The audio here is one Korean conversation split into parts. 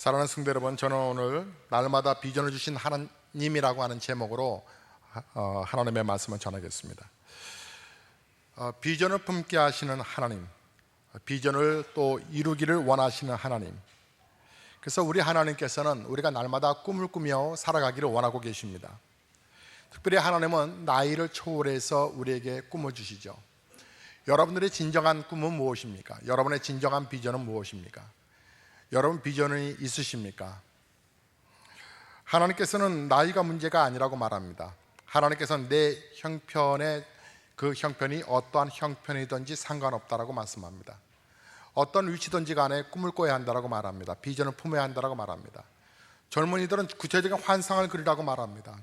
사랑하는 성도 여러분, 저는 오늘 날마다 비전을 주신 하나님이라고 하는 제목으로 하나님의 말씀을 전하겠습니다. 비전을 품게 하시는 하나님, 비전을 또 이루기를 원하시는 하나님. 그래서 우리 하나님께서는 우리가 날마다 꿈을 꾸며 살아가기를 원하고 계십니다. 특별히 하나님은 나이를 초월해서 우리에게 꿈을 주시죠. 여러분들의 진정한 꿈은 무엇입니까? 여러분의 진정한 비전은 무엇입니까? 여러분 비전이 있으십니까? 하나님께서는 나이가 문제가 아니라고 말합니다. 하나님께서는 내 형편에 그 형편이 어떠한 형편이든지 상관없다라고 말씀합니다. 어떤 위치든지 간에 꿈을 꿔야 한다라고 말합니다. 비전을 품어야 한다라고 말합니다. 젊은이들은 구체적인 환상을 그리라고 말합니다.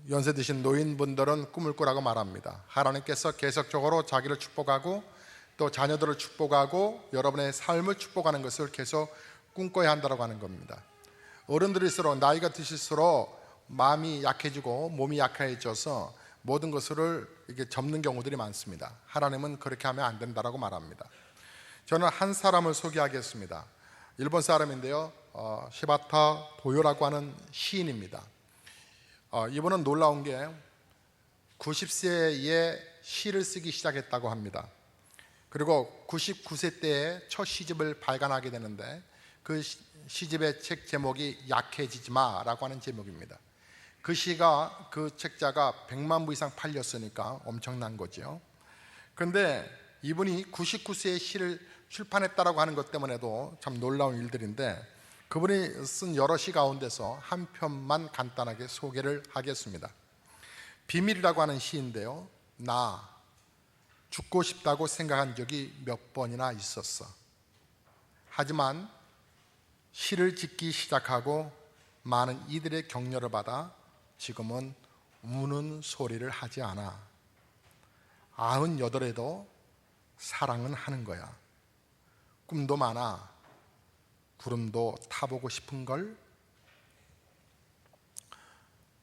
연세 드신 노인분들은 꿈을 꾸라고 말합니다. 하나님께서 계속적으로 자기를 축복하고 또 자녀들을 축복하고 여러분의 삶을 축복하는 것을 계속 꿈꿔야 한다고 하는 겁니다. 어른들일수록 나이가 드실수록 마음이 약해지고 몸이 약해져서 모든 것을 이렇게 접는 경우들이 많습니다. 하나님은 그렇게 하면 안 된다고 말합니다. 저는 한 사람을 소개하겠습니다. 일본 사람인데요, 시바타 도요라고 하는 시인입니다. 이분은 놀라운 게 90세에 시를 쓰기 시작했다고 합니다. 그리고 99세 때에 첫 시집을 발간하게 되는데 그 시집의 책 제목이 약해지지 마라고 하는 제목입니다. 그 시가 그 책자가 100만 부 이상 팔렸으니까 엄청난 거죠. 그런데 이분이 99세에 시를 출판했다라고 하는 것 때문에도 참 놀라운 일들인데, 그분이 쓴 여러 시 가운데서 한 편만 간단하게 소개를 하겠습니다. 비밀이라고 하는 시인데요, 나 죽고 싶다고 생각한 적이 몇 번이나 있었어. 하지만 시를 짓기 시작하고 많은 이들의 격려를 받아 지금은 우는 소리를 하지 않아. 98에도 사랑은 하는 거야. 꿈도 많아. 구름도 타보고 싶은걸.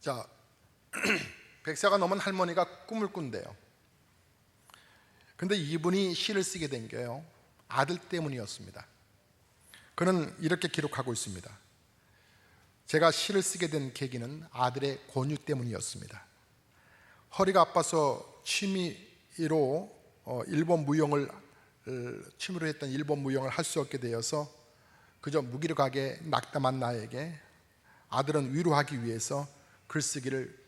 자, 100세가 넘은 할머니가 꿈을 꾼대요. 근데 이분이 시를 쓰게 된 게요, 아들 때문이었습니다. 그는 이렇게 기록하고 있습니다. 제가 시를 쓰게 된 계기는 아들의 권유 때문이었습니다. 허리가 아파서 취미로 취미로 했던 일본 무용을 할 수 없게 되어서 그저 무기력하게 낙담한 나에게 아들은 위로하기 위해서 글쓰기를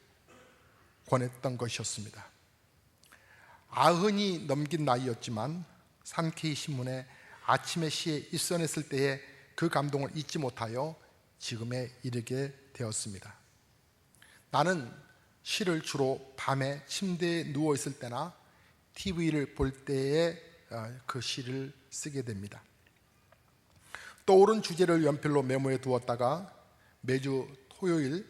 권했던 것이었습니다. 90이 넘긴 나이였지만 산케이 신문에 아침의 시에 입선했을 때의 그 감동을 잊지 못하여 지금에 이르게 되었습니다. 나는 시를 주로 밤에 침대에 누워 있을 때나 TV를 볼 때에 그 시를 쓰게 됩니다. 떠오른 주제를 연필로 메모해 두었다가 매주 토요일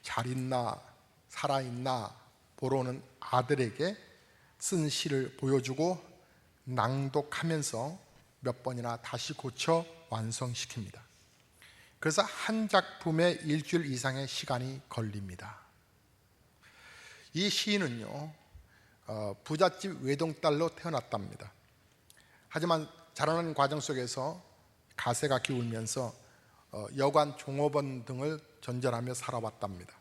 잘 있나 살아있나 보러 오는 아들에게 쓴 시를 보여주고 낭독하면서 몇 번이나 다시 고쳐 완성시킵니다. 그래서 한 작품에 일주일 이상의 시간이 걸립니다. 이 시인은요, 부잣집 외동딸로 태어났답니다. 하지만 자라는 과정 속에서 가세가 기울면서 여관, 종업원 등을 전전하며 살아왔답니다.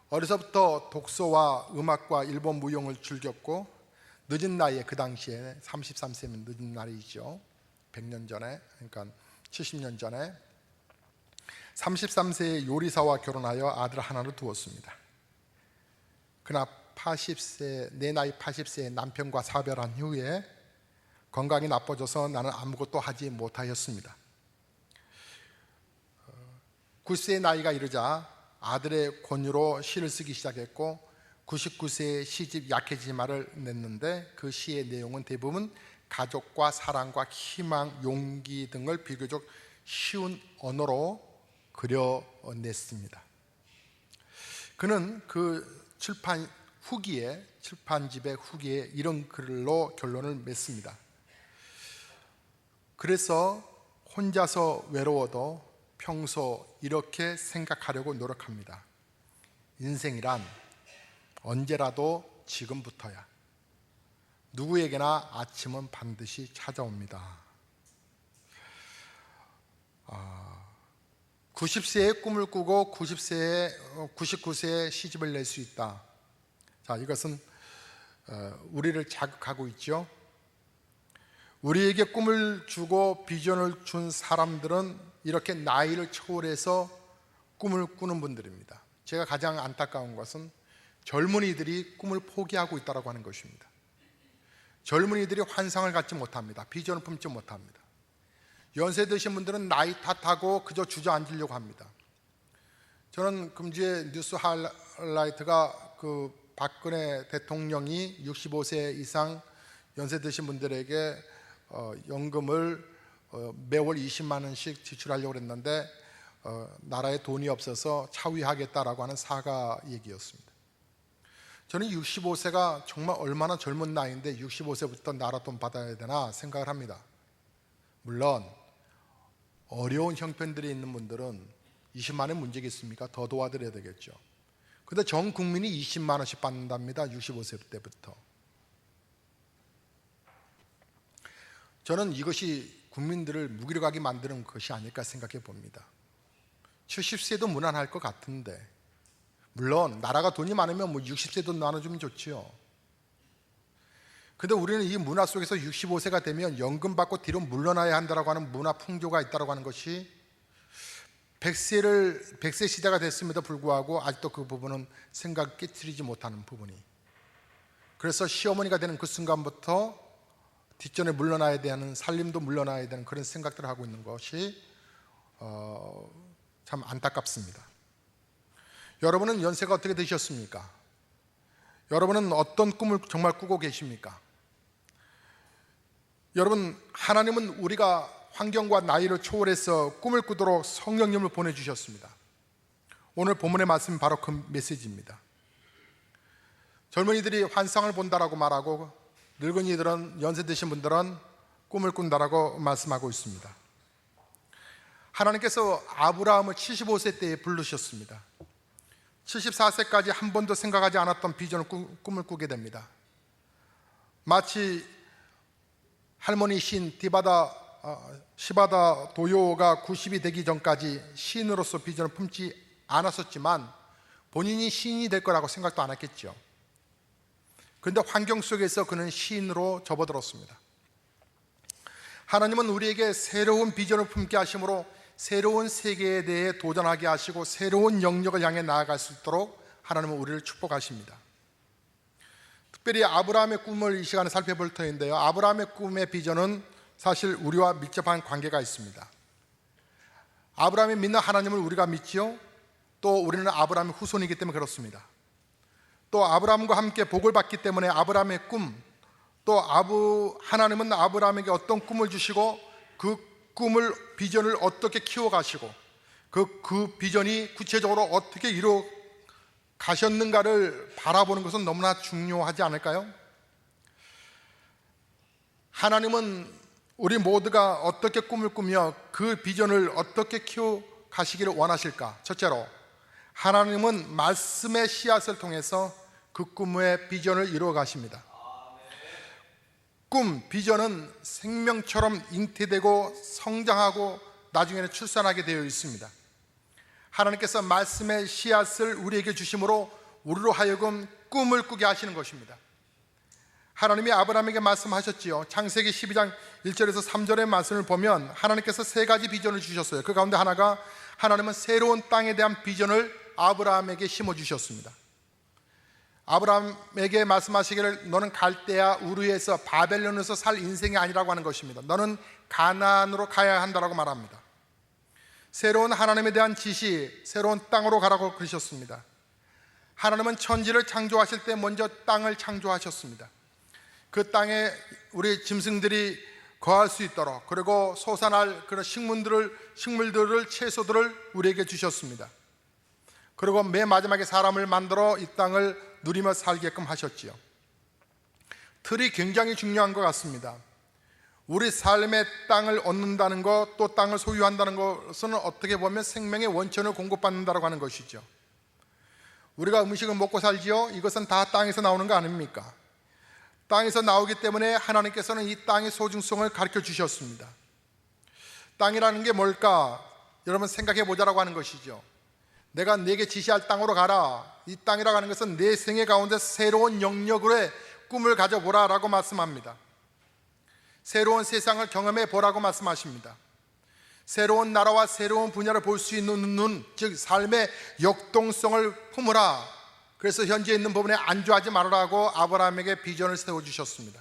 어려서부터 독서와 음악과 일본 무용을 즐겼고 늦은 나이에, 그 당시에 33세면 늦은 나이죠. 100년 전에, 그러니까 70년 전에 33세에 요리사와 결혼하여 아들 하나를 두었습니다. 그러나 내 나이 80세에 남편과 사별한 후에 건강이 나빠져서 나는 아무것도 하지 못하였습니다. 9세의 나이가 이르자 아들의 권유로 시를 쓰기 시작했고 99세에 시집 약해지지 마를 냈는데 그 시의 내용은 대부분 가족과 사랑과 희망, 용기 등을 비교적 쉬운 언어로 그려냈습니다. 그는 그 출판집의 후기에 이런 글로 결론을 맺습니다. 그래서 혼자서 외로워도 평소 이렇게 생각하려고 노력합니다. 인생이란 언제라도 지금부터야. 누구에게나 아침은 반드시 찾아옵니다. 90세에 꿈을 꾸고 99세에 시집을 낼 수 있다. 자, 이것은 우리를 자극하고 있죠. 우리에게 꿈을 주고 비전을 준 사람들은 이렇게 나이를 초월해서 꿈을 꾸는 분들입니다. 제가 가장 안타까운 것은 젊은이들이 꿈을 포기하고 있다고 하는 것입니다. 젊은이들이 환상을 갖지 못합니다. 비전을 품지 못합니다. 연세 드신 분들은 나이 탓하고 그저 주저앉으려고 합니다. 저는 금주의 뉴스 하이라이트가 그 박근혜 대통령이 65세 이상 연세 드신 분들에게 연금을 매월 20만 원씩 지출하려고 했는데 나라에 돈이 없어서 차위하겠다라고 하는 사과 얘기였습니다. 저는 65세가 정말 얼마나 젊은 나이인데 65세부터 나라 돈 받아야 되나 생각을 합니다. 물론 어려운 형편들이 있는 분들은 20만 원 문제겠습니까? 더 도와드려야 되겠죠. 그런데 전 국민이 20만 원씩 받는답니다. 65세 때부터. 저는 이것이 국민들을 무기력하게 만드는 것이 아닐까 생각해 봅니다. 70세도 무난할 것 같은데, 물론 나라가 돈이 많으면 60세도 나눠주면 좋지요. 근데 우리는 이 문화 속에서 65세가 되면 연금 받고 뒤로 물러나야 한다고 하는 문화 풍조가 있다고 하는 것이 100세 시대가 됐음에도 불구하고 아직도 그 부분은 생각 깨트리지 못하는 부분이, 그래서 시어머니가 되는 그 순간부터 뒷전에 물러나야 되는, 살림도 물러나야 되는 그런 생각들을 하고 있는 것이 참 안타깝습니다. 여러분은 연세가 어떻게 되셨습니까? 여러분은 어떤 꿈을 정말 꾸고 계십니까? 여러분, 하나님은 우리가 환경과 나이를 초월해서 꿈을 꾸도록 성령님을 보내주셨습니다. 오늘 본문의 말씀은 바로 그 메시지입니다. 젊은이들이 환상을 본다라고 말하고 늙은이들은, 연세 드신 분들은 꿈을 꾼다라고 말씀하고 있습니다. 하나님께서 아브라함을 75세 때에 부르셨습니다. 74세까지 한 번도 생각하지 않았던 비전을 꿈을 꾸게 됩니다. 마치 할머니 시인 시바다 도요가 90이 되기 전까지 시인으로서 비전을 품지 않았었지만 본인이 시인이 될 거라고 생각도 안 했겠죠. 그런데 환경 속에서 그는 시인으로 접어들었습니다. 하나님은 우리에게 새로운 비전을 품게 하심으로 새로운 세계에 대해 도전하게 하시고 새로운 영역을 향해 나아갈 수 있도록 하나님은 우리를 축복하십니다. 특별히 아브라함의 꿈을 이 시간에 살펴볼 터인데요, 아브라함의 꿈의 비전은 사실 우리와 밀접한 관계가 있습니다. 아브라함이 믿는 하나님을 우리가 믿지요. 또 우리는 아브라함의 후손이기 때문에 그렇습니다. 또 아브라함과 함께 복을 받기 때문에 아브라함의 꿈, 또 하나님은 아브라함에게 어떤 꿈을 주시고 그 꿈을, 비전을 어떻게 키워가시고 그 비전이 구체적으로 어떻게 이루어 가셨는가를 바라보는 것은 너무나 중요하지 않을까요? 하나님은 우리 모두가 어떻게 꿈을 꾸며 그 비전을 어떻게 키워 가시기를 원하실까? 첫째로, 하나님은 말씀의 씨앗을 통해서 그 꿈의 비전을 이루어 가십니다. 꿈, 비전은 생명처럼 잉태되고 성장하고 나중에는 출산하게 되어 있습니다. 하나님께서 말씀의 씨앗을 우리에게 주심으로 우리로 하여금 꿈을 꾸게 하시는 것입니다. 하나님이 아브라함에게 말씀하셨지요. 창세기 12장 1절에서 3절의 말씀을 보면 하나님께서 세 가지 비전을 주셨어요. 그 가운데 하나가, 하나님은 새로운 땅에 대한 비전을 아브라함에게 심어주셨습니다. 아브라함에게 말씀하시기를 너는 갈대아 우르에서 바벨론에서 살 인생이 아니라고 하는 것입니다. 너는 가나안으로 가야 한다라고 말합니다. 새로운 하나님에 대한 지시, 새로운 땅으로 가라고 그러셨습니다. 하나님은 천지를 창조하실 때 먼저 땅을 창조하셨습니다. 그 땅에 우리 짐승들이 거할 수 있도록, 그리고 솟아날 그런 식물들을, 채소들을 우리에게 주셨습니다. 그리고 맨 마지막에 사람을 만들어 이 땅을 누리며 살게끔 하셨지요. 틀이 굉장히 중요한 것 같습니다. 우리 삶의 땅을 얻는다는 것, 또 땅을 소유한다는 것은 어떻게 보면 생명의 원천을 공급받는다고 하는 것이죠. 우리가 음식을 먹고 살지요. 이것은 다 땅에서 나오는 거 아닙니까? 땅에서 나오기 때문에 하나님께서는 이 땅의 소중성을 가르쳐 주셨습니다. 땅이라는 게 뭘까? 여러분 생각해 보자라고 하는 것이죠. 내가 네게 지시할 땅으로 가라. 이 땅이라고 하는 것은 내 생애 가운데 새로운 영역으로의 꿈을 가져보라 라고 말씀합니다. 새로운 세상을 경험해 보라고 말씀하십니다. 새로운 나라와 새로운 분야를 볼 수 있는 눈, 즉 삶의 역동성을 품으라. 그래서 현재 있는 부분에 안주하지 말아라고 아브라함에게 비전을 세워주셨습니다.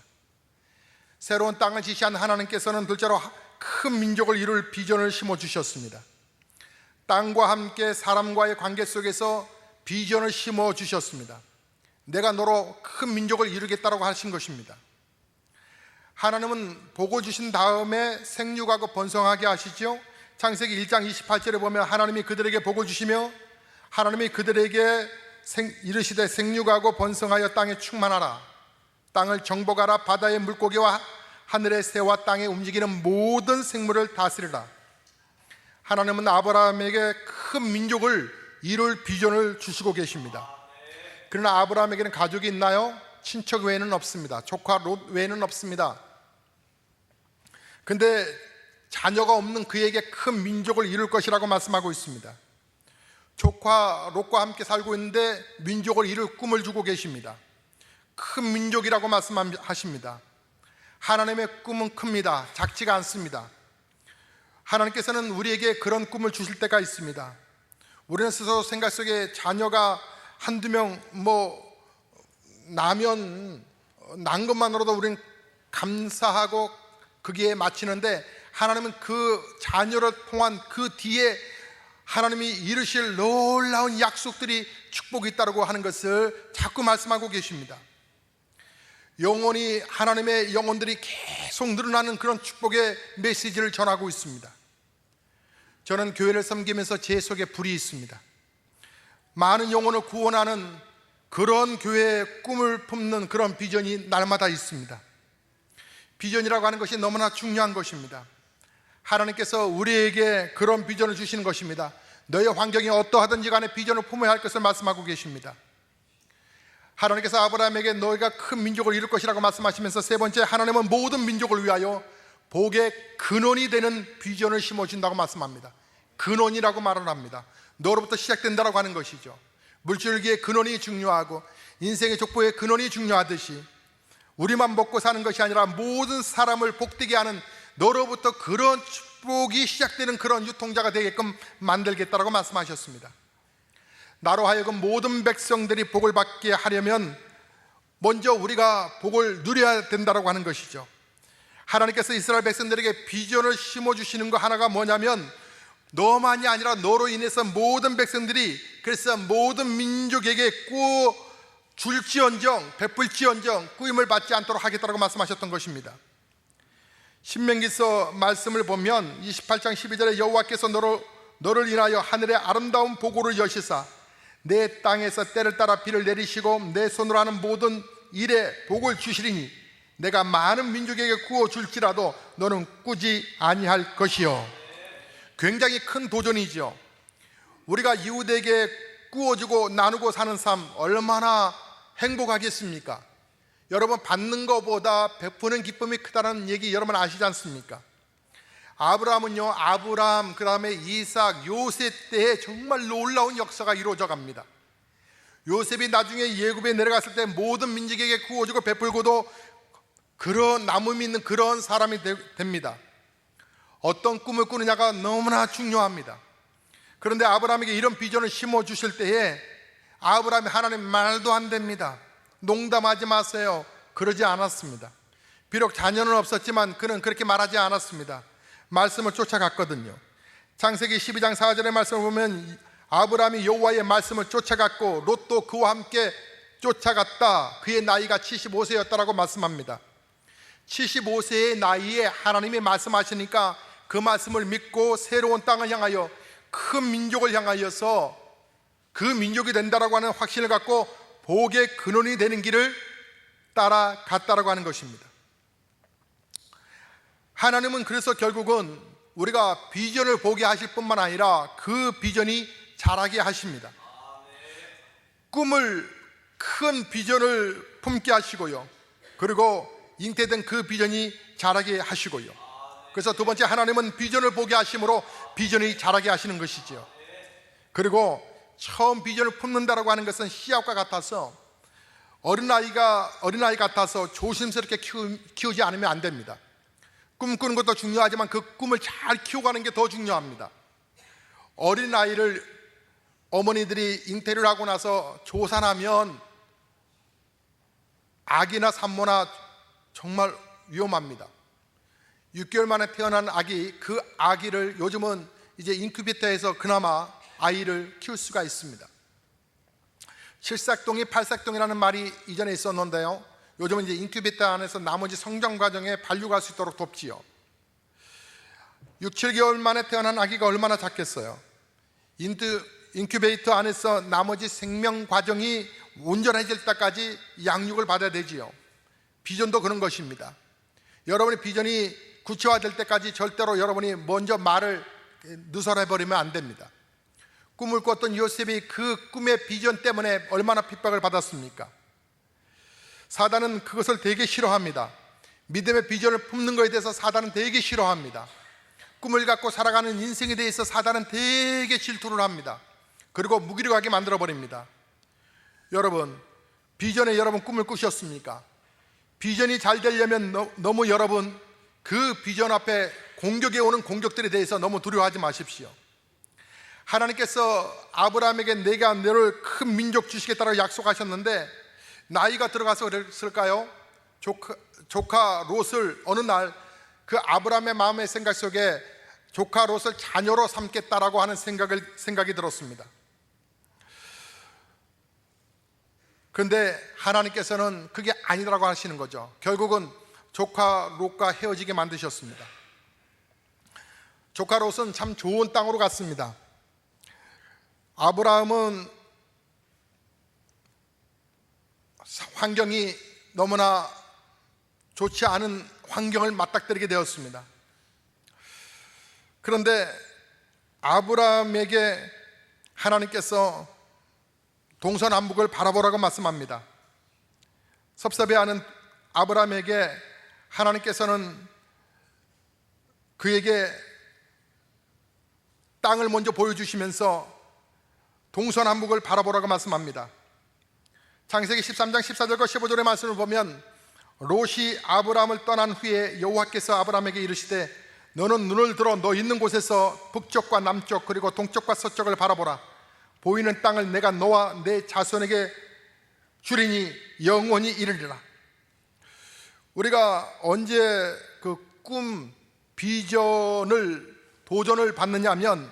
새로운 땅을 지시한 하나님께서는 둘째로 큰 민족을 이룰 비전을 심어주셨습니다. 땅과 함께 사람과의 관계 속에서 비전을 심어주셨습니다. 내가 너로 큰 민족을 이루겠다고 하신 것입니다. 하나님은 복을 주신 다음에 생육하고 번성하게 하시죠. 창세기 1장 28절에 보면 하나님이 그들에게 복을 주시며 하나님이 그들에게 이르시되 생육하고 번성하여 땅에 충만하라. 땅을 정복하라. 바다의 물고기와 하늘의 새와 땅에 움직이는 모든 생물을 다스리라. 하나님은 아브라함에게 큰 민족을 이룰 비전을 주시고 계십니다. 그러나 아브라함에게는 가족이 있나요? 친척 외에는 없습니다. 조카 롯 외에는 없습니다. 근데 자녀가 없는 그에게 큰 민족을 이룰 것이라고 말씀하고 있습니다. 조카 롯과 함께 살고 있는데 민족을 이룰 꿈을 주고 계십니다. 큰 민족이라고 말씀하십니다. 하나님의 꿈은 큽니다. 작지가 않습니다. 하나님께서는 우리에게 그런 꿈을 주실 때가 있습니다. 우리는 스스로 생각 속에 자녀가 한두 명 나면 난 것만으로도 우리는 감사하고 거기에 마치는데 하나님은 그 자녀를 통한 그 뒤에 하나님이 이루실 놀라운 약속들이 축복이 있다고 하는 것을 자꾸 말씀하고 계십니다. 영원히 하나님의 영혼들이 계속 늘어나는 그런 축복의 메시지를 전하고 있습니다. 저는 교회를 섬기면서 제 속에 불이 있습니다. 많은 영혼을 구원하는 그런 교회의 꿈을 품는 그런 비전이 날마다 있습니다. 비전이라고 하는 것이 너무나 중요한 것입니다. 하나님께서 우리에게 그런 비전을 주시는 것입니다. 너의 환경이 어떠하든지 간에 비전을 품어야 할 것을 말씀하고 계십니다. 하나님께서 아브라함에게 너희가 큰 민족을 이룰 것이라고 말씀하시면서 세 번째, 하나님은 모든 민족을 위하여 복의 근원이 되는 비전을 심어준다고 말씀합니다. 근원이라고 말을 합니다. 너로부터 시작된다라고 하는 것이죠. 물줄기의 근원이 중요하고 인생의 족보의 근원이 중요하듯이 우리만 먹고 사는 것이 아니라 모든 사람을 복되게 하는 너로부터 그런 축복이 시작되는 그런 유통자가 되게끔 만들겠다라고 말씀하셨습니다. 나로 하여금 모든 백성들이 복을 받게 하려면 먼저 우리가 복을 누려야 된다라고 하는 것이죠. 하나님께서 이스라엘 백성들에게 비전을 심어주시는 거 하나가 뭐냐면 너만이 아니라 너로 인해서 모든 백성들이, 그래서 모든 민족에게 줄지언정, 베풀지언정 꾸임을 받지 않도록 하겠다고 말씀하셨던 것입니다. 신명기서 말씀을 보면 28장 12절에 여호와께서 너를 인하여 하늘의 아름다운 보고를 여시사 내 땅에서 때를 따라 비를 내리시고 내 손으로 하는 모든 일에 복을 주시리니 내가 많은 민족에게 구워 줄지라도 너는 꾸지 아니할 것이요. 굉장히 큰 도전이죠. 우리가 이웃에게 구워주고 나누고 사는 삶 얼마나 행복하겠습니까? 여러분, 받는 것보다 베푸는 기쁨이 크다는 얘기 여러분 아시지 않습니까? 아브라함은요, 아브라함, 그 다음에 이삭, 요셉 때에 정말 놀라운 역사가 이루어져 갑니다. 요셉이 나중에 예굽에 내려갔을 때 모든 민족에게 구워주고 베풀고도 그런 남음이 있는 그런 사람이 됩니다. 어떤 꿈을 꾸느냐가 너무나 중요합니다. 그런데 아브라함에게 이런 비전을 심어주실 때에 아브라함이 하나님 말도 안 됩니다, 농담하지 마세요, 그러지 않았습니다. 비록 자녀는 없었지만 그는 그렇게 말하지 않았습니다. 말씀을 쫓아갔거든요. 창세기 12장 4절의 말씀을 보면 아브라함이 여호와의 말씀을 쫓아갔고 롯도 그와 함께 쫓아갔다. 그의 나이가 75세였다라고 말씀합니다. 75세의 나이에 하나님이 말씀하시니까 그 말씀을 믿고 새로운 땅을 향하여 큰 민족을 향하여서 그 민족이 된다라고 하는 확신을 갖고 복의 근원이 되는 길을 따라갔다라고 하는 것입니다. 하나님은 그래서 결국은 우리가 비전을 보게 하실 뿐만 아니라 그 비전이 자라게 하십니다. 꿈을, 큰 비전을 품게 하시고요, 그리고 잉태된 그 비전이 자라게 하시고요. 그래서 두 번째, 하나님은 비전을 보게 하심으로 비전이 자라게 하시는 것이지요. 그리고 처음 비전을 품는다라고 하는 것은 씨앗과 같아서 어린아이 같아서 조심스럽게 키우지 않으면 안 됩니다. 꿈꾸는 것도 중요하지만 그 꿈을 잘 키워가는 게 더 중요합니다. 어린아이를 어머니들이 잉태를 하고 나서 조산하면 아기나 산모나 정말 위험합니다. 6개월 만에 태어난 아기, 그 아기를 요즘은 이제 인큐베이터에서 그나마 아이를 키울 수가 있습니다. 칠삭동이 팔삭동이라는 말이 이전에 있었는데요, 요즘은 이제 인큐베이터 안에서 나머지 성장 과정에 발육할 수 있도록 돕지요. 6, 7개월 만에 태어난 아기가 얼마나 작겠어요. 인큐베이터 안에서 나머지 생명 과정이 온전해질 때까지 양육을 받아야 되지요. 비전도 그런 것입니다. 여러분의 비전이 구체화될 때까지 절대로 여러분이 먼저 말을 누설해버리면 안 됩니다. 꿈을 꿨던 요셉이 그 꿈의 비전 때문에 얼마나 핍박을 받았습니까? 사단은 그것을 되게 싫어합니다. 믿음의 비전을 품는 것에 대해서 사단은 되게 싫어합니다. 꿈을 갖고 살아가는 인생에 대해서 사단은 되게 질투를 합니다. 그리고 무기력하게 만들어버립니다. 여러분, 비전에 여러분 꿈을 꾸셨습니까? 비전이 잘 되려면 너무 여러분 그 비전 앞에 공격에 오는 공격들에 대해서 너무 두려워하지 마십시오. 하나님께서 아브라함에게 내가 너를 큰 민족 주시겠다고 약속하셨는데 나이가 들어가서 그랬을까요? 조카 롯을 어느 날 그 아브라함의 마음의 생각 속에 조카 롯을 자녀로 삼겠다라고 하는 생각이 들었습니다. 그런데 하나님께서는 그게 아니라고 하시는 거죠. 결국은 조카 롯과 헤어지게 만드셨습니다. 조카 롯은 참 좋은 땅으로 갔습니다. 아브라함은 환경이 너무나 좋지 않은 환경을 맞닥뜨리게 되었습니다. 그런데 아브라함에게 하나님께서 동서남북을 바라보라고 말씀합니다. 섭섭해하는 아브라함에게 하나님께서는 그에게 땅을 먼저 보여주시면서 동서남북을 바라보라고 말씀합니다. 창세기 13장 14절과 15절의 말씀을 보면 롯이 아브라함을 떠난 후에 여호와께서 아브라함에게 이르시되 너는 눈을 들어 너 있는 곳에서 북쪽과 남쪽 그리고 동쪽과 서쪽을 바라보라. 보이는 땅을 내가 너와 내 자손에게 주리니 영원히 이르리라. 우리가 언제 그 꿈, 비전을 도전을 받느냐 하면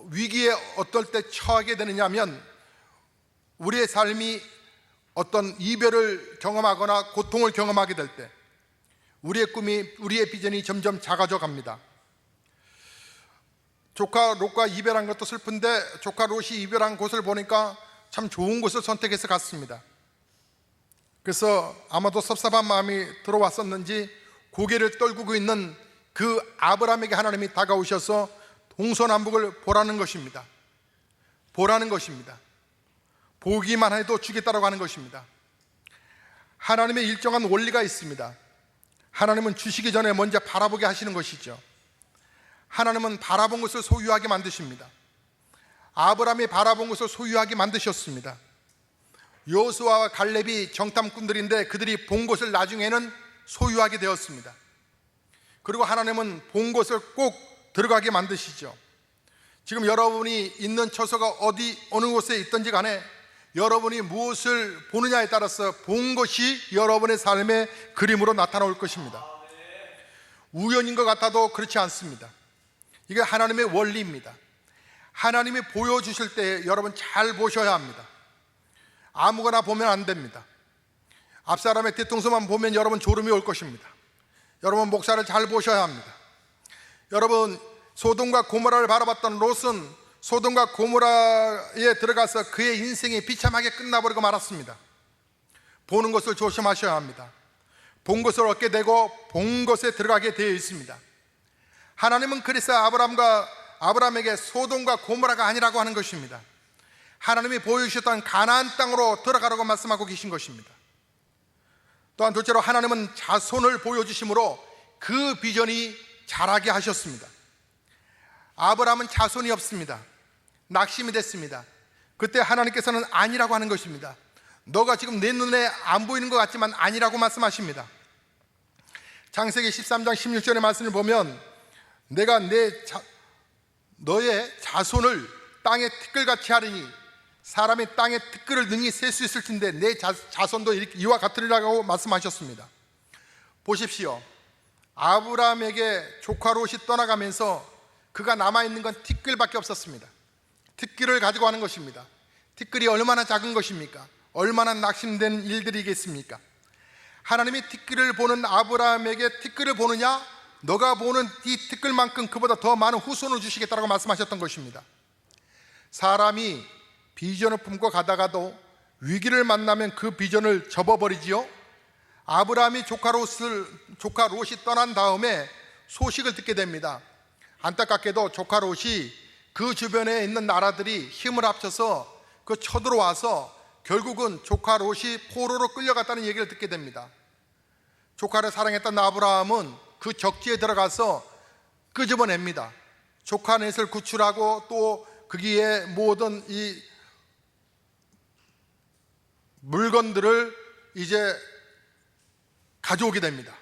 위기에 어떨 때 처하게 되느냐 하면 우리의 삶이 어떤 이별을 경험하거나 고통을 경험하게 될 때 우리의 꿈이, 우리의 비전이 점점 작아져 갑니다. 조카 롯과 이별한 것도 슬픈데 조카 롯이 이별한 곳을 보니까 참 좋은 곳을 선택해서 갔습니다. 그래서 아마도 섭섭한 마음이 들어왔었는지 고개를 떨구고 있는 그 아브라함에게 하나님이 다가오셔서 동서남북을 보라는 것입니다. 보라는 것입니다. 보기만 해도 주겠다라고 하는 것입니다. 하나님의 일정한 원리가 있습니다. 하나님은 주시기 전에 먼저 바라보게 하시는 것이죠. 하나님은 바라본 것을 소유하게 만드십니다. 아브라함이 바라본 것을 소유하게 만드셨습니다. 여호수아와 갈렙이 정탐꾼들인데 그들이 본 것을 나중에는 소유하게 되었습니다. 그리고 하나님은 본 것을 꼭 들어가게 만드시죠. 지금 여러분이 있는 처소가 어느 곳에 있든지 간에 여러분이 무엇을 보느냐에 따라서 본 것이 여러분의 삶의 그림으로 나타나올 것입니다. 우연인 것 같아도 그렇지 않습니다. 이게 하나님의 원리입니다. 하나님이 보여주실 때 여러분 잘 보셔야 합니다. 아무거나 보면 안 됩니다. 앞사람의 뒤통수만 보면 여러분 졸음이 올 것입니다. 여러분 목사를 잘 보셔야 합니다. 여러분 소돔과 고모라를 바라봤던 롯은 소돔과 고모라에 들어가서 그의 인생이 비참하게 끝나버리고 말았습니다. 보는 것을 조심하셔야 합니다. 본 것을 얻게 되고 본 것에 들어가게 되어 있습니다. 하나님은 그래서 아브라함에게 소돔과 고모라가 아니라고 하는 것입니다. 하나님이 보여주셨던 가나안 땅으로 들어가라고 말씀하고 계신 것입니다. 또한 둘째로 하나님은 자손을 보여주심으로 그 비전이 자라게 하셨습니다. 아브라함은 자손이 없습니다. 낙심이 됐습니다. 그때 하나님께서는 아니라고 하는 것입니다. 너가 지금 내 눈에 안 보이는 것 같지만 아니라고 말씀하십니다. 창세기 13장 16절의 말씀을 보면 내가 너의 자손을 땅의 티끌같이 하리니 사람이 땅의 티끌을 능히 셀 수 있을 텐데 내 자손도 이와 같으리라고 말씀하셨습니다. 보십시오. 아브라함에게 조카 롯이 떠나가면서 그가 남아있는 건 티끌밖에 없었습니다. 티끌을 가지고 하는 것입니다. 티끌이 얼마나 작은 것입니까? 얼마나 낙심된 일들이겠습니까? 하나님이 티끌을 보는 아브라함에게 티끌을 보느냐? 너가 보는 이 티끌만큼 그보다 더 많은 후손을 주시겠다고 말씀하셨던 것입니다. 사람이 비전을 품고 가다가도 위기를 만나면 그 비전을 접어버리지요. 아브라함이 조카 롯이 떠난 다음에 소식을 듣게 됩니다. 안타깝게도 조카 롯이 그 주변에 있는 나라들이 힘을 합쳐서 그 쳐들어와서 결국은 조카 롯이 포로로 끌려갔다는 얘기를 듣게 됩니다. 조카를 사랑했던 아브라함은 그 적지에 들어가서 끄집어냅니다. 조카 넷을 구출하고 또 거기에 모든 이 물건들을 이제 가져오게 됩니다.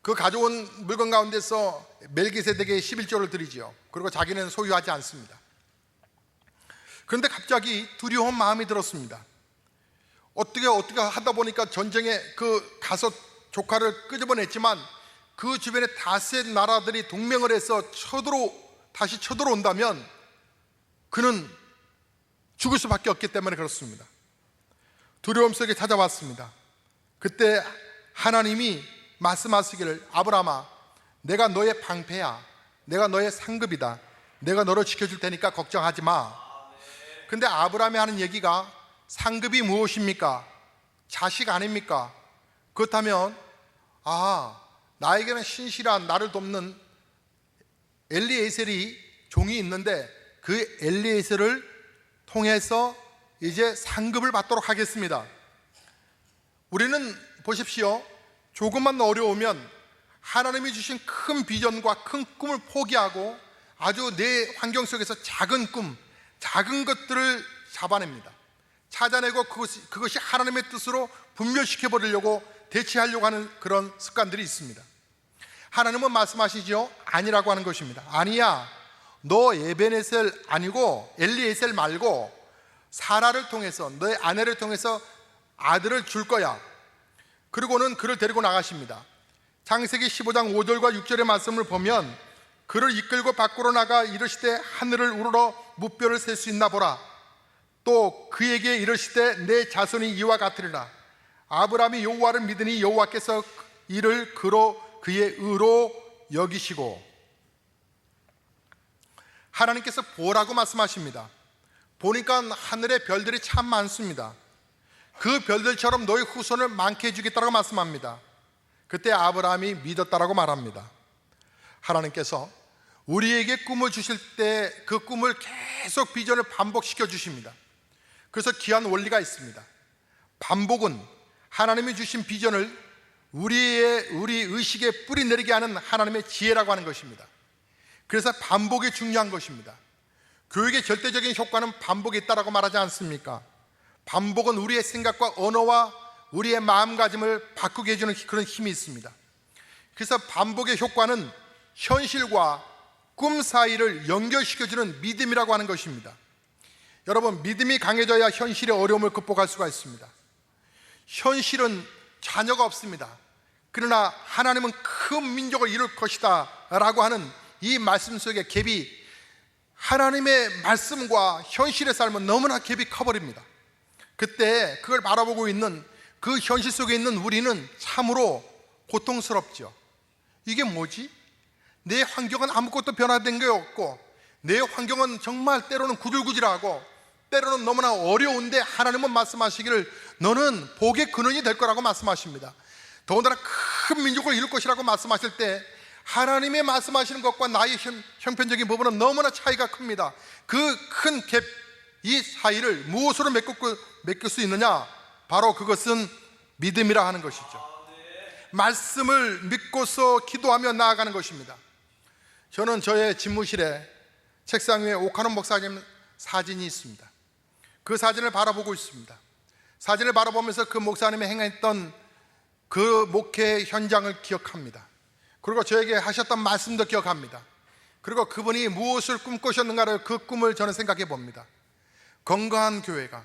그 가져온 물건 가운데서 멜기세덱에게 11조를 드리지요. 그리고 자기는 소유하지 않습니다. 그런데 갑자기 두려운 마음이 들었습니다. 어떻게 하다 보니까 전쟁에 가서 조카를 끄집어냈지만 그 주변에 다섯 나라들이 동맹을 해서 다시 쳐들어온다면 그는 죽을 수밖에 없기 때문에 그렇습니다. 두려움 속에 찾아왔습니다. 그때 하나님이 말씀하시기를 아브라함아, 내가 너의 방패야, 내가 너의 상급이다, 내가 너를 지켜줄 테니까 걱정하지 마. 근데 아브라함이 하는 얘기가 상급이 무엇입니까? 자식 아닙니까? 그렇다면 나에게는 신실한 나를 돕는 엘리에셀이 종이 있는데 그 엘리에셀을 통해서 이제 상급을 받도록 하겠습니다. 우리는 보십시오. 조금만 어려우면 하나님이 주신 큰 비전과 큰 꿈을 포기하고 아주 내 환경 속에서 작은 꿈, 작은 것들을 잡아냅니다. 찾아내고 그것이 하나님의 뜻으로 분별시켜 버리려고 대체하려고 하는 그런 습관들이 있습니다. 하나님은 말씀하시죠. 아니라고 하는 것입니다. 아니야, 너 에벤에셀 아니고 엘리에셀 말고 사라를 통해서 너의 아내를 통해서 아들을 줄 거야. 그리고는 그를 데리고 나가십니다. 창세기 15장 5절과 6절의 말씀을 보면 그를 이끌고 밖으로 나가 이르시되 하늘을 우러러 무뼈를 셀 수 있나 보라. 또 그에게 이르시되 내 자손이 이와 같으리라. 아브라함이 여호와를 믿으니 여호와께서 이를 그의 의로 여기시고. 하나님께서 보라고 말씀하십니다. 보니까 하늘에 별들이 참 많습니다. 그 별들처럼 너희 후손을 많게 해주겠다고 말씀합니다. 그때 아브라함이 믿었다라고 말합니다. 하나님께서 우리에게 꿈을 주실 때 그 꿈을 계속 비전을 반복시켜 주십니다. 그래서 귀한 원리가 있습니다. 반복은 하나님이 주신 비전을 우리 의식에 뿌리 내리게 하는 하나님의 지혜라고 하는 것입니다. 그래서 반복이 중요한 것입니다. 교육의 절대적인 효과는 반복이 있다라고 말하지 않습니까? 반복은 우리의 생각과 언어와 우리의 마음가짐을 바꾸게 해주는 그런 힘이 있습니다. 그래서 반복의 효과는 현실과 꿈 사이를 연결시켜주는 믿음이라고 하는 것입니다. 여러분, 믿음이 강해져야 현실의 어려움을 극복할 수가 있습니다. 현실은 자녀가 없습니다. 그러나 하나님은 큰 민족을 이룰 것이다 라고 하는 이 말씀 속의 갭이, 하나님의 말씀과 현실의 삶은 너무나 갭이 커버립니다. 그때 그걸 바라보고 있는 그 현실 속에 있는 우리는 참으로 고통스럽죠. 이게 뭐지? 내 환경은 아무것도 변화된 게 없고, 내 환경은 정말 때로는 구질구질하고 때로는 너무나 어려운데 하나님은 말씀하시기를 너는 복의 근원이 될 거라고 말씀하십니다. 더군다나 큰 민족을 이룰 것이라고 말씀하실 때 하나님의 말씀하시는 것과 나의 형편적인 부분은 너무나 차이가 큽니다. 그 큰 갭, 이 사이를 무엇으로 메꿀 수 있느냐? 바로 그것은 믿음이라 하는 것이죠. 말씀을 믿고서 기도하며 나아가는 것입니다. 저는 저의 집무실에 책상 위에 오카노 목사님 사진이 있습니다. 그 사진을 바라보고 있습니다. 사진을 바라보면서 그 목사님이 행했던 그 목회 현장을 기억합니다. 그리고 저에게 하셨던 말씀도 기억합니다. 그리고 그분이 무엇을 꿈꾸셨는가를 그 꿈을 저는 생각해 봅니다. 건강한 교회가,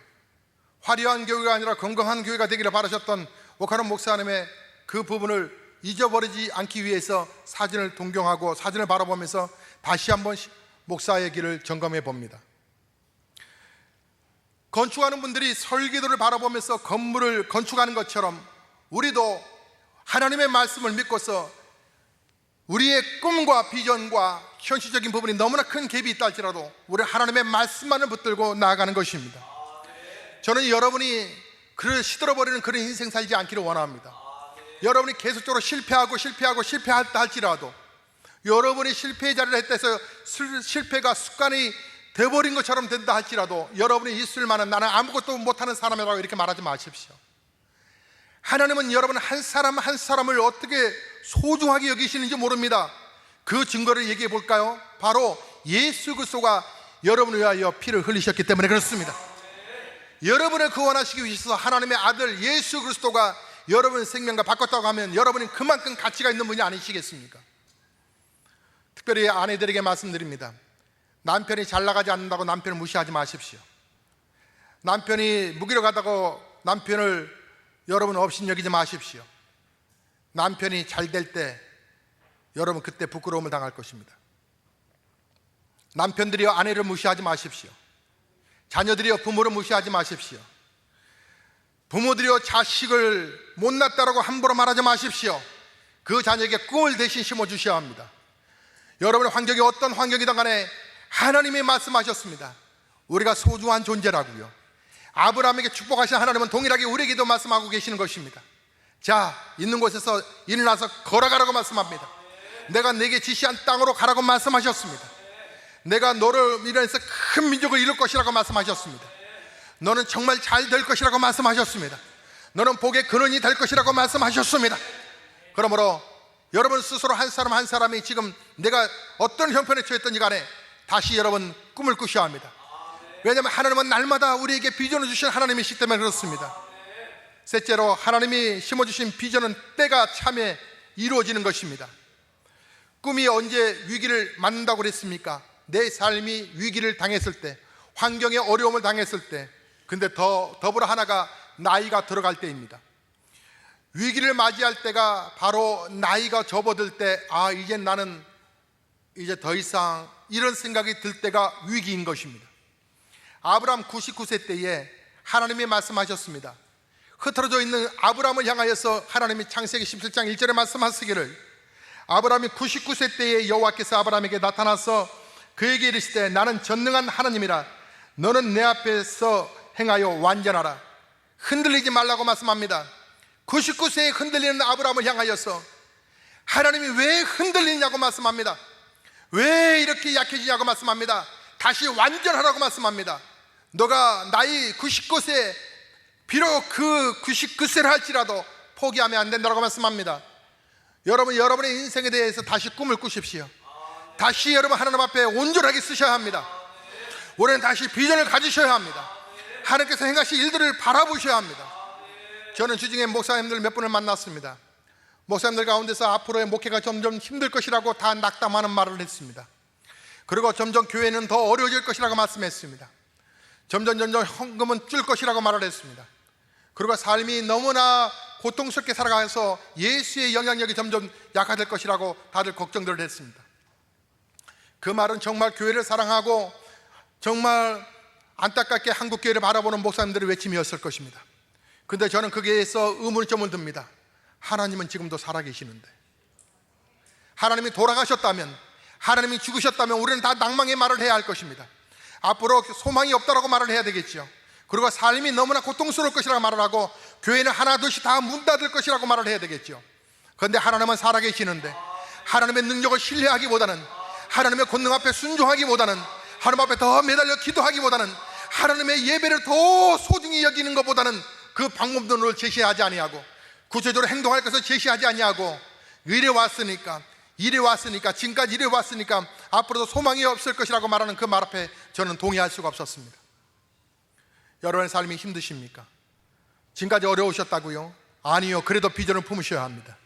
화려한 교회가 아니라 건강한 교회가 되기를 바라셨던 오카노 목사님의 그 부분을 잊어버리지 않기 위해서 사진을 동경하고 사진을 바라보면서 다시 한번 목사의 길을 점검해 봅니다. 건축하는 분들이 설계도를 바라보면서 건물을 건축하는 것처럼 우리도 하나님의 말씀을 믿고서 우리의 꿈과 비전과 현실적인 부분이 너무나 큰 갭이 있다 할지라도 우리 하나님의 말씀만을 붙들고 나아가는 것입니다. 저는 여러분이 시들어버리는 그런 인생 살지 않기를 원합니다. 여러분이 계속적으로 실패하고 실패했다 할지라도 여러분이 실패의 자리를 했다 해서 실패가 습관이 되어버린 것처럼 된다 할지라도 여러분이 있을 만한 나는 아무것도 못하는 사람이라고 이렇게 말하지 마십시오. 하나님은 여러분 한 사람 한 사람을 어떻게 소중하게 여기시는지 모릅니다. 그 증거를 얘기해 볼까요? 바로 예수 그리스도가 여러분을 위하여 피를 흘리셨기 때문에 그렇습니다. 여러분을 구원하시기 위해서 하나님의 아들 예수 그리스도가 여러분의 생명과 바꿨다고 하면 여러분이 그만큼 가치가 있는 분이 아니시겠습니까? 특별히 아내들에게 말씀드립니다. 남편이 잘 나가지 않는다고 남편을 무시하지 마십시오. 남편이 무기력하다고 남편을 여러분 업신여기지 마십시오. 남편이 잘 될 때 여러분 그때 부끄러움을 당할 것입니다. 남편들이여 아내를 무시하지 마십시오. 자녀들이여 부모를 무시하지 마십시오. 부모들이여 자식을 못났다라고 함부로 말하지 마십시오. 그 자녀에게 꿈을 대신 심어주셔야 합니다. 여러분의 환경이 어떤 환경이든 간에 하나님이 말씀하셨습니다. 우리가 소중한 존재라고요. 아브라함에게 축복하신 하나님은 동일하게 우리에게도 말씀하고 계시는 것입니다. 자, 있는 곳에서 일어나서 걸어가라고 말씀합니다. 내가 내게 지시한 땅으로 가라고 말씀하셨습니다. 내가 너를 일어나서 큰 민족을 이룰 것이라고 말씀하셨습니다. 너는 정말 잘 될 것이라고 말씀하셨습니다. 너는 복의 근원이 될 것이라고 말씀하셨습니다. 그러므로 여러분 스스로 한 사람 한 사람이 지금 내가 어떤 형편에 처했든지 간에 다시 여러분 꿈을 꾸셔야 합니다. 왜냐하면 하나님은 날마다 우리에게 비전을 주신 하나님이시기 때문에 그렇습니다. 셋째로 하나님이 심어주신 비전은 때가 참에 이루어지는 것입니다. 꿈이 언제 위기를 맞는다고 그랬습니까? 내 삶이 위기를 당했을 때, 환경에 어려움을 당했을 때, 근데 더불어 하나가 나이가 들어갈 때입니다. 위기를 맞이할 때가 바로 나이가 접어들 때, 이제 나는 이제 더 이상 이런 생각이 들 때가 위기인 것입니다. 아브라함 99세 때에 하나님이 말씀하셨습니다. 흩어져 있는 아브라함을 향하여서 하나님이 창세기 17장 1절에 말씀하시기를 아브라함이 99세 때에 여호와께서 아브라함에게 나타나서 그에게 이르시되 나는 전능한 하나님이라 너는 내 앞에서 행하여 완전하라. 흔들리지 말라고 말씀합니다. 99세에 흔들리는 아브라함을 향하여서 하나님이 왜 흔들리냐고 말씀합니다. 왜 이렇게 약해지냐고 말씀합니다. 다시 완전하라고 말씀합니다. 너가 나이 99세 비록 그 99세를 할지라도 포기하면 안 된다고 말씀합니다. 여러분 여러분의 인생에 대해서 다시 꿈을 꾸십시오. 다시 여러분 하나님 앞에 온전하게 쓰셔야 합니다. 우리는 다시 비전을 가지셔야 합니다. 하나님께서 행하실 일들을 바라보셔야 합니다. 저는 주중에 목사님들 몇 분을 만났습니다. 목사님들 가운데서 앞으로의 목회가 점점 힘들 것이라고 다 낙담하는 말을 했습니다. 그리고 점점 교회는 더 어려워질 것이라고 말씀했습니다. 점점 헌금은 줄 것이라고 말을 했습니다. 그리고 삶이 너무나 고통스럽게 살아가서 예수의 영향력이 점점 약화될 것이라고 다들 걱정들을 했습니다. 그 말은 정말 교회를 사랑하고 정말 안타깝게 한국 교회를 바라보는 목사님들의 외침이었을 것입니다. 근데 저는 거기에서 의문점을 듭니다. 하나님은 지금도 살아계시는데, 하나님이 돌아가셨다면, 하나님이 죽으셨다면 우리는 다 낭망의 말을 해야 할 것입니다. 앞으로 소망이 없다라고 말을 해야 되겠죠. 그리고 삶이 너무나 고통스러울 것이라고 말을 하고 교회는 하나둘씩 다 문 닫을 것이라고 말을 해야 되겠죠. 그런데 하나님은 살아계시는데 하나님의 능력을 신뢰하기보다는, 하나님의 권능 앞에 순종하기보다는, 하나님 앞에 더 매달려 기도하기보다는, 하나님의 예배를 더 소중히 여기는 것보다는 그 방법론을 제시하지 아니하고 구체적으로 행동할 것을 제시하지 아니하고 이래 왔으니까 지금까지 이래 왔으니까 앞으로도 소망이 없을 것이라고 말하는 그 말 앞에 저는 동의할 수가 없었습니다. 여러분의 삶이 힘드십니까? 지금까지 어려우셨다고요? 아니요. 그래도 비전을 품으셔야 합니다.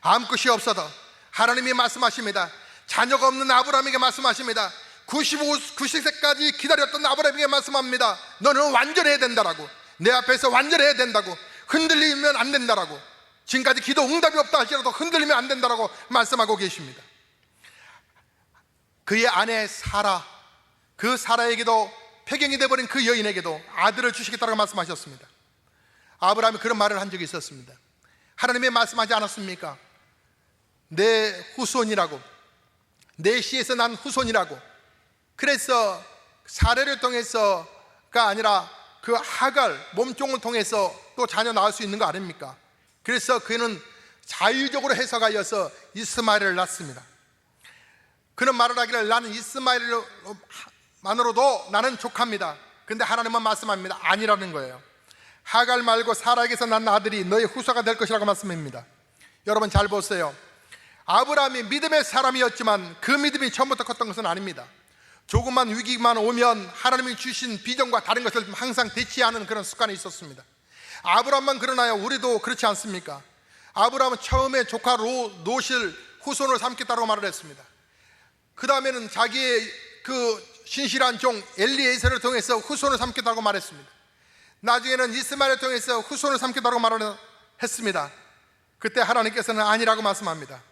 아무 것이 없어도 하나님이 말씀하십니다. 자녀가 없는 아브라함에게 말씀하십니다. 90세까지 기다렸던 아브라함에게 말씀합니다. 너는 완전해야 된다라고, 내 앞에서 완전해야 된다고, 흔들리면 안 된다라고, 지금까지 기도 응답이 없다 할지라도 흔들리면 안 된다라고 말씀하고 계십니다. 그의 아내 사라, 그 사라에게도 폐경이 되어버린 그 여인에게도 아들을 주시겠다고 말씀하셨습니다. 아브라함이 그런 말을 한 적이 있었습니다. 하나님이 말씀하지 않았습니까? 내 후손이라고, 내 씨에서 난 후손이라고. 그래서 사례를 통해서가 아니라 그 하갈 몸종을 통해서 또 자녀 낳을 수 있는 거 아닙니까? 그래서 그는 자유적으로 해석하여서 이스마엘을 낳습니다. 그는 말을 하기를 나는 이스마엘만으로도 나는 족합니다. 근데 하나님은 말씀합니다. 아니라는 거예요. 하갈 말고 사라에게서 난 아들이 너의 후사가 될 것이라고 말씀합니다. 여러분 잘 보세요. 아브라함이 믿음의 사람이었지만 그 믿음이 처음부터 컸던 것은 아닙니다. 조금만 위기만 오면 하나님이 주신 비전과 다른 것을 항상 대치하는 그런 습관이 있었습니다. 아브라함만 그러나요? 우리도 그렇지 않습니까? 아브라함은 처음에 조카 롯을 후손으로 삼겠다고 말을 했습니다. 그 다음에는 자기의 그 신실한 종 엘리에셀을 통해서 후손을 삼겠다고 말했습니다. 나중에는 이스마엘을 통해서 후손을 삼겠다고 말을 했습니다. 그때 하나님께서는 아니라고 말씀합니다.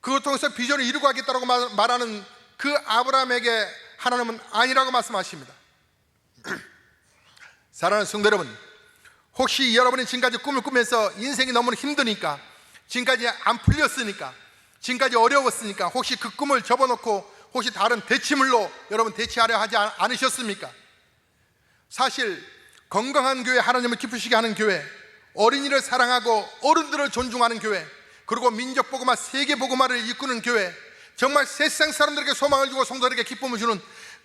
그걸 통해서 비전을 이루고 하겠다고 말하는 그 아브라함에게 하나님은 아니라고 말씀하십니다. 사랑하는 성도 여러분, 혹시 여러분이 지금까지 꿈을 꾸면서 인생이 너무 힘드니까, 지금까지 안 풀렸으니까, 지금까지 어려웠으니까 혹시 그 꿈을 접어놓고 혹시 다른 대치물로 여러분 대치하려 하지 않으셨습니까? 사실 건강한 교회, 하나님을 기쁘시게 하는 교회, 어린이를 사랑하고 어른들을 존중하는 교회, 그리고 민족복음화, 세계복음화를 이끄는 교회, 정말 세상 사람들에게 소망을 주고 성도들에게 기쁨을 주는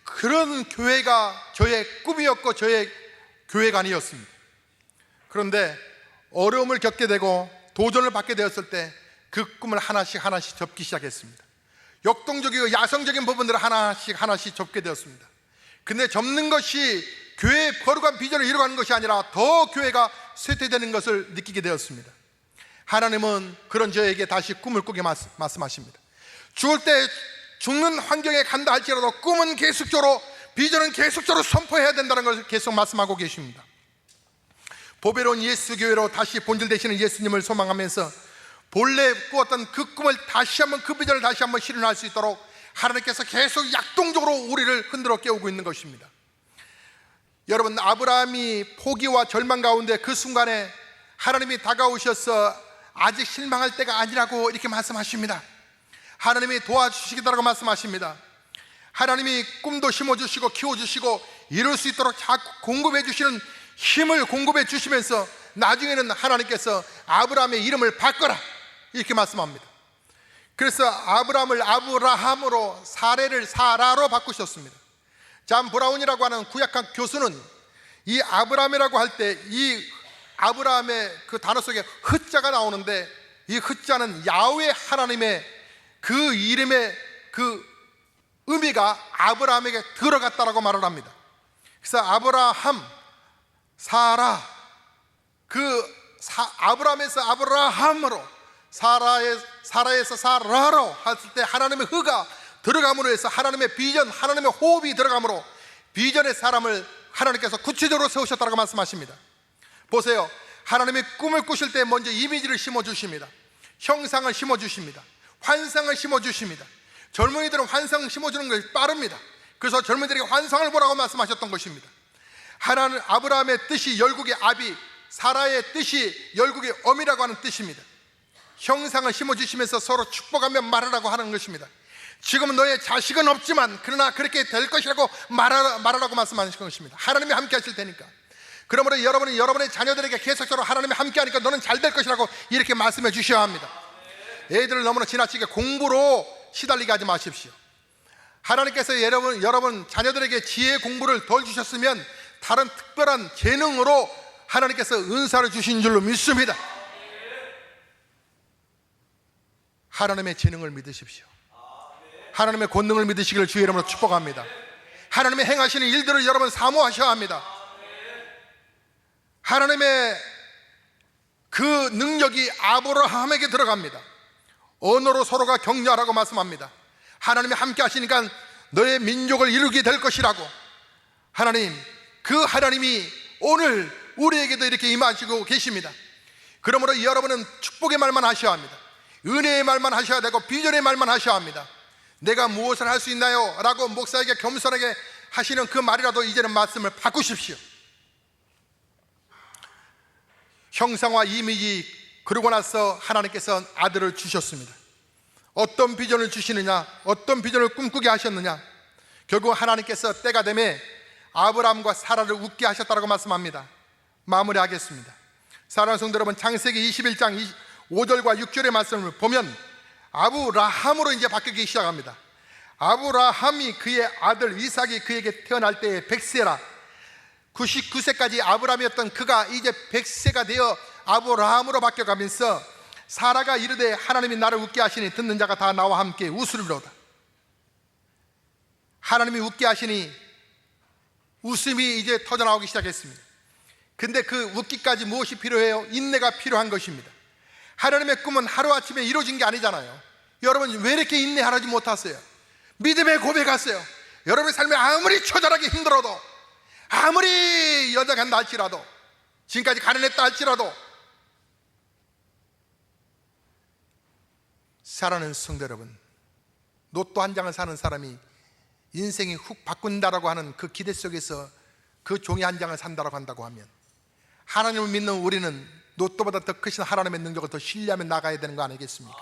그런 교회가 저의 꿈이었고 저의 교회가 아니었습니다. 그런데 어려움을 겪게 되고 도전을 받게 되었을 때 그 꿈을 하나씩 접기 시작했습니다. 역동적이고 야성적인 부분들을 하나씩 접게 되었습니다. 근데 접는 것이 교회의 거룩한 비전을 이루어가는 것이 아니라 더 교회가 쇠퇴되는 것을 느끼게 되었습니다. 하나님은 그런 저에게 다시 꿈을 꾸게 말씀하십니다. 죽을 때 죽는 환경에 간다 할지라도 꿈은 계속적으로, 비전은 계속적으로 선포해야 된다는 것을 계속 말씀하고 계십니다. 보배로운 예수교회로 다시 본질되시는 예수님을 소망하면서 본래 꾸었던 그 꿈을 다시 한번, 그 비전을 다시 한번 실현할 수 있도록 하나님께서 계속 약동적으로 우리를 흔들어 깨우고 있는 것입니다. 여러분, 아브라함이 포기와 절망 가운데 그 순간에 하나님이 다가오셔서 아직 실망할 때가 아니라고 이렇게 말씀하십니다. 하나님이 도와주시겠다고 말씀하십니다. 하나님이 꿈도 심어주시고 키워주시고 이룰 수 있도록 자꾸 공급해 주시는 힘을 공급해 주시면서 나중에는 하나님께서 아브라함의 이름을 바꿔라 이렇게 말씀합니다. 그래서 아브라함을 아브라함으로, 사례를 사라로 바꾸셨습니다. 잠 브라운이라고 하는 구약학 교수는 이 아브라함이라고 할 때 이 아브라함의 그 단어 속에 흑자가 나오는데, 이 흑자는 야훼 하나님의 그 이름의 그 의미가 아브라함에게 들어갔다라고 말을 합니다. 그래서 아브라함, 사라, 아브라함에서 아브라함으로, 사라에서 사라로 했을 때 하나님의 흐가 들어감으로 해서 하나님의 비전, 하나님의 호흡이 들어감으로 비전의 사람을 하나님께서 구체적으로 세우셨다고 말씀하십니다. 보세요. 하나님이 꿈을 꾸실 때 먼저 이미지를 심어주십니다. 형상을 심어주십니다. 환상을 심어주십니다. 젊은이들은 환상을 심어주는 것이 빠릅니다. 그래서 젊은이들에게 환상을 보라고 말씀하셨던 것입니다. 하나님, 아브라함의 뜻이 열국의 아비, 사라의 뜻이 열국의 어미라고 하는 뜻입니다. 형상을 심어주시면서 서로 축복하며 말하라고 하는 것입니다. 지금은 너의 자식은 없지만 그러나 그렇게 될 것이라고 말하라고 말씀하신 것입니다. 하나님이 함께 하실 테니까. 그러므로 여러분이 여러분의 자녀들에게 계속적으로 하나님이 함께 하니까 너는 잘 될 것이라고 이렇게 말씀해 주셔야 합니다. 애들을 너무나 지나치게 공부로 시달리게 하지 마십시오. 하나님께서 여러분 자녀들에게 지혜 공부를 덜 주셨으면 다른 특별한 재능으로 하나님께서 은사를 주신 줄로 믿습니다. 하나님의 재능을 믿으십시오. 하나님의 권능을 믿으시기를 주의 이름으로 축복합니다. 하나님의 행하시는 일들을 여러분 사모하셔야 합니다. 하나님의 그 능력이 아브라함에게 들어갑니다. 언어로 서로가 격려하라고 말씀합니다. 하나님이 함께 하시니까 너의 민족을 이루게 될 것이라고. 하나님, 그 하나님이 오늘 우리에게도 이렇게 임하시고 계십니다. 그러므로 여러분은 축복의 말만 하셔야 합니다. 은혜의 말만 하셔야 되고 비전의 말만 하셔야 합니다. 내가 무엇을 할 수 있나요? 라고 목사에게 겸손하게 하시는 그 말이라도 이제는 말씀을 바꾸십시오. 형상화 이미지 그러고 나서 하나님께서 아들을 주셨습니다. 어떤 비전을 주시느냐, 어떤 비전을 꿈꾸게 하셨느냐, 결국 하나님께서 때가 되매 아브라함과 사라를 웃게 하셨다고 말씀합니다. 마무리하겠습니다. 사랑하는 성도 여러분, 창세기 21장 5절과 6절의 말씀을 보면 아브라함으로 이제 바뀌기 시작합니다. 아브라함이 그의 아들 이삭이 그에게 태어날 때에 100세라, 99세까지 아브라함이었던 그가 이제 100세가 되어 아브라함으로 바뀌어가면서 사라가 이르되 하나님이 나를 웃게 하시니 듣는 자가 다 나와 함께 웃으리로다. 하나님이 웃게 하시니 웃음이 이제 터져나오기 시작했습니다. 근데 그 웃기까지 무엇이 필요해요? 인내가 필요한 것입니다. 하나님의 꿈은 하루아침에 이루어진 게 아니잖아요. 여러분 왜 이렇게 인내하지 못하세요? 믿음의 고백하세요. 여러분의 삶이 아무리 처절하게 힘들어도, 아무리 여자가 한다 할지라도, 지금까지 가난했다 할지라도, 사랑하는 성도 여러분, 로또 한 장을 사는 사람이 인생이 훅 바꾼다라고 하는 그 기대 속에서 그 종이 한 장을 산다라고 한다고 하면, 하나님을 믿는 우리는 로또보다 더 크신 하나님의 능력을 더 신뢰하며 나가야 되는 거 아니겠습니까?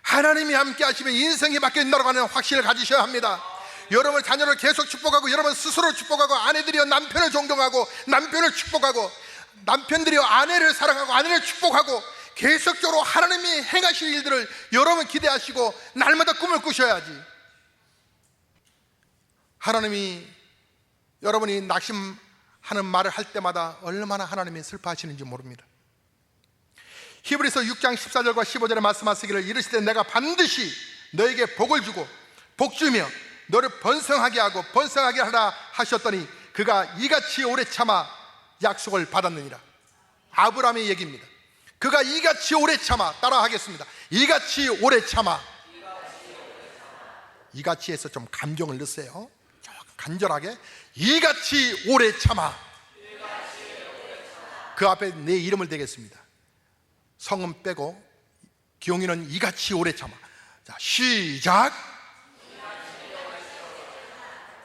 하나님이 함께 하시면 인생이 바뀐다라고 하는 확신을 가지셔야 합니다. 여러분 자녀를 계속 축복하고, 여러분 스스로 축복하고, 아내들이여 남편을 존경하고, 남편을 축복하고, 남편들이여 아내를 사랑하고, 아내를 축복하고, 계속적으로 하나님이 행하실 일들을 여러분 기대하시고 날마다 꿈을 꾸셔야지. 하나님이 여러분이 낙심하는 말을 할 때마다 얼마나 하나님이 슬퍼하시는지 모릅니다. 히브리서 6장 14절과 15절에 말씀하시기를 이르시되 내가 반드시 너에게 복을 주고 복주며 너를 번성하게 하고 번성하게 하라 하셨더니 그가 이같이 오래 참아 약속을 받았느니라. 아브라함의 얘기입니다. 그가 이같이 오래 참아, 따라 하겠습니다. 이같이 오래 참아. 이같이 해서 좀 감정을 넣으세요. 간절하게. 이같이 오래 참아. 그 앞에 내 이름을 대겠습니다. 성은 빼고 기용이는 이같이 오래 참아. 자, 시작.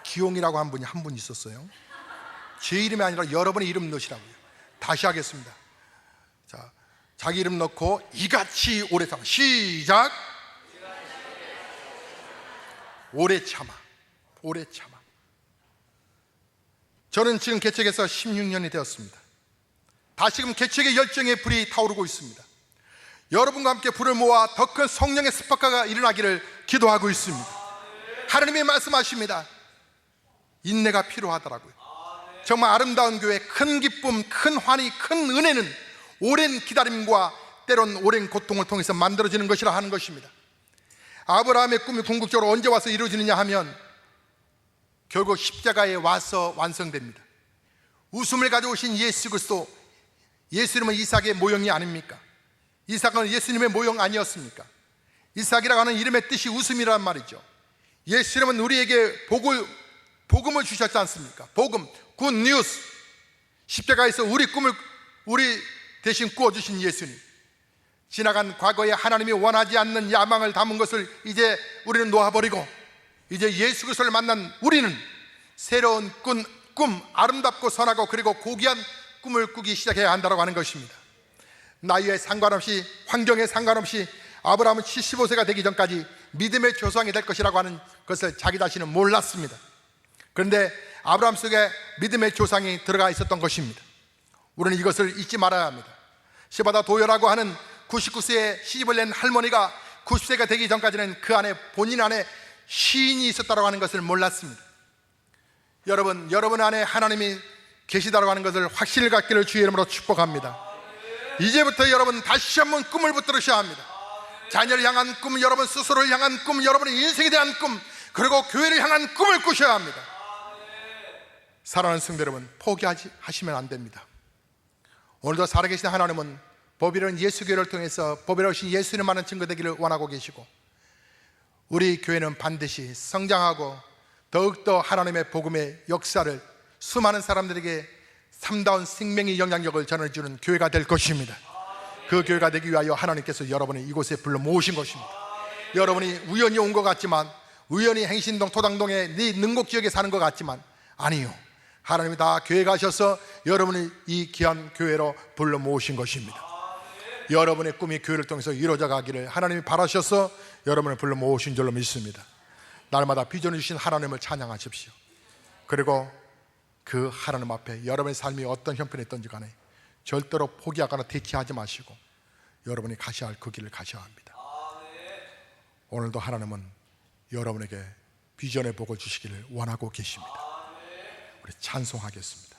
기용이라고 한 분 있었어요. 제 이름이 아니라 여러분의 이름 넣으시라고요. 다시 하겠습니다. 자, 자기 이름 넣고 이같이 오래 참아. 시작. 오래 참아. 오래 참아. 저는 지금 개척에서 16년이 되었습니다. 다시금 개척의 열정의 불이 타오르고 있습니다. 여러분과 함께 불을 모아 더 큰 성령의 스파크가 일어나기를 기도하고 있습니다. 하나님이 말씀하십니다. 인내가 필요하더라고요. 정말 아름다운 교회, 큰 기쁨, 큰 환희, 큰 은혜는 오랜 기다림과 때론 오랜 고통을 통해서 만들어지는 것이라 하는 것입니다. 아브라함의 꿈이 궁극적으로 언제 와서 이루어지느냐 하면 결국 십자가에 와서 완성됩니다. 웃음을 가져오신 예수 그리스도, 예수님은 이삭의 모형이 아닙니까? 이삭은 예수님의 모형 아니었습니까? 이삭이라고 하는 이름의 뜻이 웃음이란 말이죠. 예수님은 우리에게 복음을 주셨지 않습니까? 복음, 굿 뉴스. 십자가에서 우리 꿈을 우리 대신 꾸어주신 예수님. 지나간 과거에 하나님이 원하지 않는 야망을 담은 것을 이제 우리는 놓아버리고 이제 예수 그리스도를 만난 우리는 새로운 꿈, 아름답고 선하고 그리고 고귀한 꿈을 꾸기 시작해야 한다고 하는 것입니다. 나이에 상관없이, 환경에 상관없이 아브라함은 75세가 되기 전까지 믿음의 조상이 될 것이라고 하는 것을 자기 자신은 몰랐습니다. 그런데 아브라함 속에 믿음의 조상이 들어가 있었던 것입니다. 우리는 이것을 잊지 말아야 합니다. 시바다 도요라고 하는 99세에 시집을 낸 할머니가 90세가 되기 전까지는 그 안에 본인 안에 시인이 있었다고 하는 것을 몰랐습니다. 여러분 안에 하나님이 계시다고 하는 것을 확신을 갖기를 주의 이름으로 축복합니다. 이제부터 여러분 다시 한번 꿈을 붙들으셔야 합니다. 자녀를 향한 꿈, 여러분 스스로를 향한 꿈, 여러분의 인생에 대한 꿈, 그리고 교회를 향한 꿈을 꾸셔야 합니다. 사랑하는 성도 여러분, 포기하시면 안 됩니다. 오늘도 살아계신 하나님은 법이라는 예수교회를 통해서 법이라고 하신 예수님만한 증거되기를 원하고 계시고, 우리 교회는 반드시 성장하고 더욱더 하나님의 복음의 역사를 수많은 사람들에게 참다운 생명의 영향력을 전해주는 교회가 될 것입니다. 그 교회가 되기 위하여 하나님께서 여러분을 이곳에 불러 모으신 것입니다. 여러분이 우연히 온 것 같지만, 우연히 행신동 토당동의 네 능곡 지역에 사는 것 같지만 아니요, 하나님이 다 교회 가셔서 여러분을 이 귀한 교회로 불러 모으신 것입니다. 여러분의 꿈이 교회를 통해서 이루어져 가기를 하나님이 바라셔서 여러분을 불러 모으신 줄로 믿습니다. 날마다 비전을 주신 하나님을 찬양하십시오. 그리고 그 하나님 앞에 여러분의 삶이 어떤 형편이 있든지 간에 절대로 포기하거나 대치하지 마시고 여러분이 가셔야 할 그 길을 가셔야 합니다. 오늘도 하나님은 여러분에게 비전의 복을 주시기를 원하고 계십니다. 우리 찬송하겠습니다.